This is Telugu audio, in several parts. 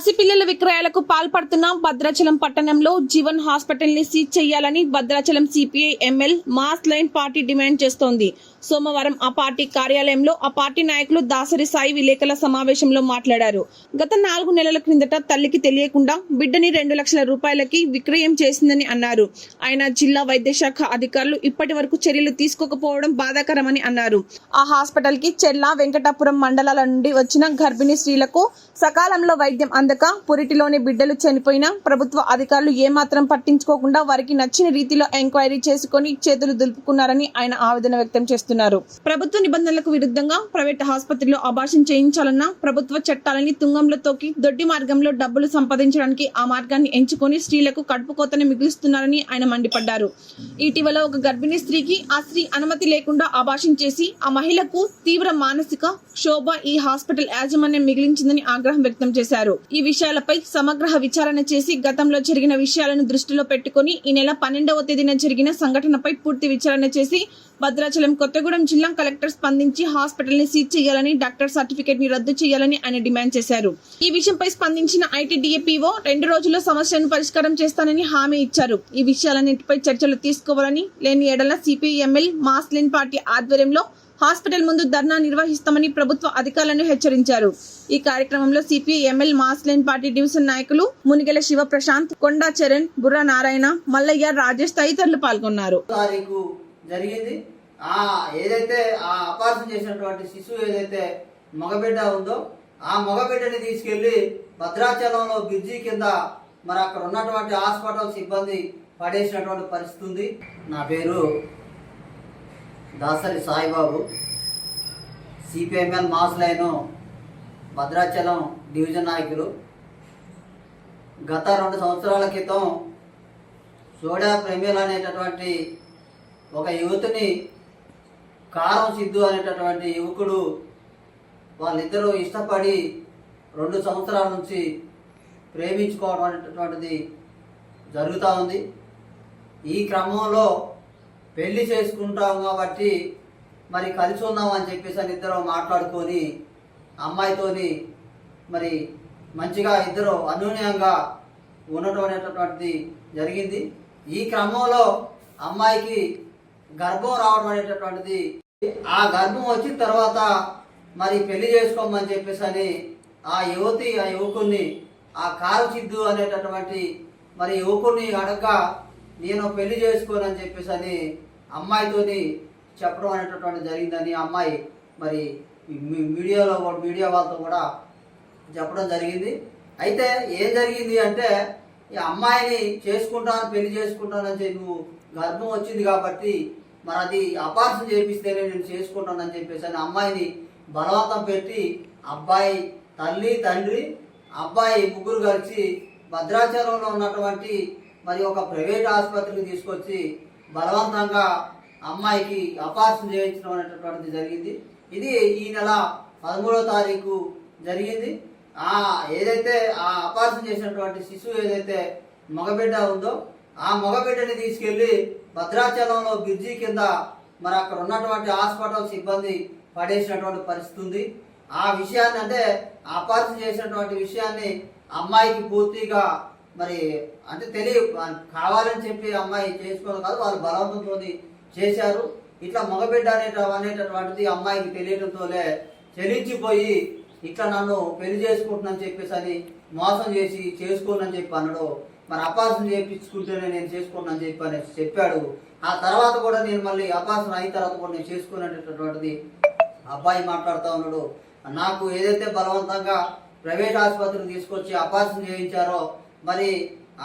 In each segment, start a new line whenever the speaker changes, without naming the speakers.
పసిపిల్లల విక్రయాలకు పాల్పడుతున్న భద్రాచలం పట్టణంలో జీవన్ హాస్పిటల్ ని సీజ్ చేయాలని Bhadrachalam CPI ML mass line party demand చేస్తోంది. సోమవారం ఆ పార్టీ కార్యాలయంలో ఆ పార్టీ నాయకులు దాసరి సాయి విలేకరుల సమావేశంలో మాట్లాడారు. గత 4 నెలల క్రిందట తల్లికి తెలియకుండా బిడ్డని 2 లక్షల రూపాయలకి విక్రయం చేసిందని అన్నారు. ఆయన జిల్లా వైద్య శాఖ అధికారులు ఇప్పటి వరకు చర్యలు తీసుకోకపోవడం బాధాకరమని అన్నారు. ఆ హాస్పిటల్ కి చెర్ల, వెంకటాపురం మండలాల నుండి వచ్చిన గర్భిణీ స్త్రీలకు సకాలంలో వైద్యం అందక పురిటిలోని బిడ్డలు చనిపోయినా ప్రభుత్వ అధికారులు ఏమాత్రం పట్టించుకోకుండా వారికి నచ్చిన రీతిలో ఎంక్వైరీ చేసుకుని చేతులు దులుపుకున్నారని ఆయన ఆవేదన వ్యక్తం చేస్తున్నారు. ప్రభుత్వ నిబంధనలకు విరుద్ధంగా ప్రైవేట్ ఆసుపత్రిలో అబార్షన్ చేయించాలన్న ప్రభుత్వ చట్టాలని తుంగంలో తోకి దొడ్డి మార్గంలో డబ్బులు సంపాదించడానికి ఆ మార్గాన్ని ఎంచుకొని స్త్రీలకు కడుపు కోతని మిగులుస్తున్నారని ఆయన మండిపడ్డారు. ఇటీవల ఒక గర్భిణీ స్త్రీకి ఆ స్త్రీ అనుమతి లేకుండా అబార్షన్ చేసి ఆ మహిళకు తీవ్ర మానసిక క్షోభ ఈ హాస్పిటల్ యాజమాన్యం మిగిలించిందని ఆగ్రహం వ్యక్తం చేశారు. ఈ విషయాలపై సమగ్ర విచారణ చేసి గతంలో జరిగిన విషయాలను దృష్టిలో పెట్టుకుని ఈ నెల 12వ తేదీన జరిగిన సంఘటనపై పూర్తి విచారణ చేసి భద్రాచలం కొత్తగూడెం జిల్లా కలెక్టర్ స్పందించి హాస్పిటల్ ని సీజ్ చేయాలని, డాక్టర్ సర్టిఫికేట్ ని రద్దు చేయాలని ఆయన డిమాండ్ చేశారు. ఈ విషయంపై స్పందించిన ఐటీడీఏపీఓ 2 రోజుల్లో సమస్యను పరిష్కారం చేస్తానని హామీ ఇచ్చారు. ఈ విషయాలన్నింటిపై చర్చలు తీసుకోవాలని, లేని ఎడల సిపిఐఎంఎల్ మాస్ లైన్ పార్టీ ఆధ్వర్యంలో హాస్పిటల్ ముందు ధర్నా నిర్వహిస్తామని ప్రభుత్వ అధికారులను హెచ్చరించారు. ఈ కార్యక్రమంలో CPIML mass line party division నాయకులు మునిగెల శివప్రశాంత్, కొండా చరణ్, బుర్రా నారాయణ, మల్లయ్య, రాజేష్ తదితరులు పాల్గొన్నారు.
జరిగింది ఏదైతే ఆ అపార్షన్ చేసినటువంటి శిశువు ఏదైతే మగబిడ్డ ఉందో ఆ మగబిడ్డని తీసుకెళ్లి భద్రాచలంలో బ్రిడ్జి కింద మరి అక్కడ ఉన్నటువంటి హాస్పిటల్ సిబ్బంది పడేసినటువంటి పరిస్థితి ఉంది. నా పేరు Dasari Saibabu, CPIML mass line Bhadrachalam division నాయకులు. గత 2 సంవత్సరాల క్రితం సోడా ప్రేమిల్ అనేటటువంటి ఒక యువతిని కారం సిద్ధు అనేటటువంటి యువకుడు వాళ్ళిద్దరూ ఇష్టపడి 2 సంవత్సరాల నుంచి ప్రేమించుకోవడం అనేటటువంటిది జరుగుతూ ఉంది. ఈ క్రమంలో పెళ్లి చేసుకుంటాం కాబట్టి మరి కలిసి ఉందాం అని చెప్పేసి అని ఇద్దరు మాట్లాడుకొని అమ్మాయితోని మరి మంచిగా ఇద్దరు అన్యోన్యంగా ఉండటం అనేటటువంటిది జరిగింది. ఈ క్రమంలో అమ్మాయికి గర్భం రావడం అనేటటువంటిది, ఆ గర్భం వచ్చిన తర్వాత మరి పెళ్లి చేసుకోమని చెప్పేసి అని ఆ యువకుడిని ఆ కారు సిద్ధు అనేటటువంటి మరి యువకుడిని అడగగా నేను పెళ్లి చేసుకోనని చెప్పేసి అని అమ్మాయితోని చెప్పడం అనేటటువంటి జరిగిందని అమ్మాయి మరి మీడియా వాళ్ళతో కూడా చెప్పడం జరిగింది. అయితే ఏం జరిగింది అంటే ఈ అమ్మాయిని చేసుకుంటాను, పెళ్లి చేసుకుంటానని చెప్పి నువ్వు గర్భం వచ్చింది కాబట్టి మరి అది అపార్షన్ చేపిస్తేనే నేను చేసుకుంటానని చెప్పేసి అని అమ్మాయిని బలవంతం పెట్టి అబ్బాయి తల్లి, తండ్రి, అబ్బాయి ముగ్గురు కలిసి భద్రాచలంలో ఉన్నటువంటి మరి ఒక ప్రైవేట్ ఆసుపత్రికి తీసుకొచ్చి బలవంతంగా అమ్మాయికి అపార్షన్ చేయించడం అనేటటువంటిది జరిగింది. ఇది ఈ నెల 13వ తారీఖు జరిగింది. ఏదైతే ఆ అపార్షన్ చేసినటువంటి శిశువు ఏదైతే మగబిడ్డ ఉందో ఆ మగబిడ్డని తీసుకెళ్లి భద్రాచలంలో బ్రిడ్జి కింద మరి అక్కడ ఉన్నటువంటి హాస్పిటల్ సిబ్బంది పడేసినటువంటి పరిస్థితి ఉంది. ఆ విషయాన్ని అంటే అపార్షన్ చేసినటువంటి విషయాన్ని అమ్మాయికి పూర్తిగా మరి అంటే కావాలని చెప్పి అమ్మాయి చేసుకోవడం కాదు, వాళ్ళు బలవంతంతో చేశారు. ఇట్లా మగబిడ్డ అనేటటువంటిది అమ్మాయికి తెలియడంతోనే చెలించిపోయి ఇట్లా నన్ను పెళ్లి చేసుకుంటున్నాను చెప్పేసి అని మోసం చేసి చేసుకోనని చెప్పి అన్నాడు. మరి అపార్షన్ చేయించుకుంటేనే నేను చేసుకున్నాను చెప్పి అని చెప్పాడు. ఆ తర్వాత కూడా నేను మళ్ళీ అపార్షన్ అయిన తర్వాత కూడా నేను చేసుకునేటటువంటిది అబ్బాయి మాట్లాడుతూ ఉన్నాడు. నాకు ఏదైతే బలవంతంగా ప్రైవేట్ ఆసుపత్రికి తీసుకొచ్చి అపార్షన్ చేయించారో మరి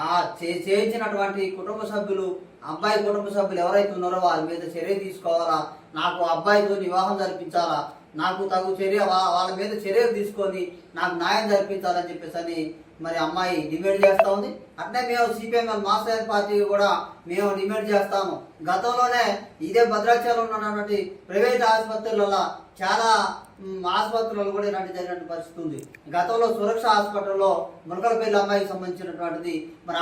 ఆ చేయించినటువంటి కుటుంబ సభ్యులు, అబ్బాయి కుటుంబ సభ్యులు ఎవరైతే ఉన్నారో వారి మీద చర్య తీసుకోవాలా, నాకు అబ్బాయితో వివాహం జరిపించాలా, నాకు తగు చర్య వాళ్ళ మీద చర్యలు తీసుకొని నాకు న్యాయం జరిపించాలని చెప్పేసి అని మరి అమ్మాయి డిమాండ్ చేస్తూ ఉంది. అట్నే మేము సిపిఎంఎల్ మాస్ లైన్ పార్టీ కూడా మేము డిమాండ్ చేస్తాము. గతంలోనే ఇదే భద్రాచలంలో ఉన్నటువంటి ప్రైవేట్ ఆసుపత్రులలో చాలా ఆసుపత్రులలో కూడా ఇలాంటి జరిగినటువంటి పరిస్థితి ఉంది. గతంలో సురక్ష హాస్పిటల్లో మునకలపల్లి అమ్మాయికి సంబంధించినటువంటిది మరి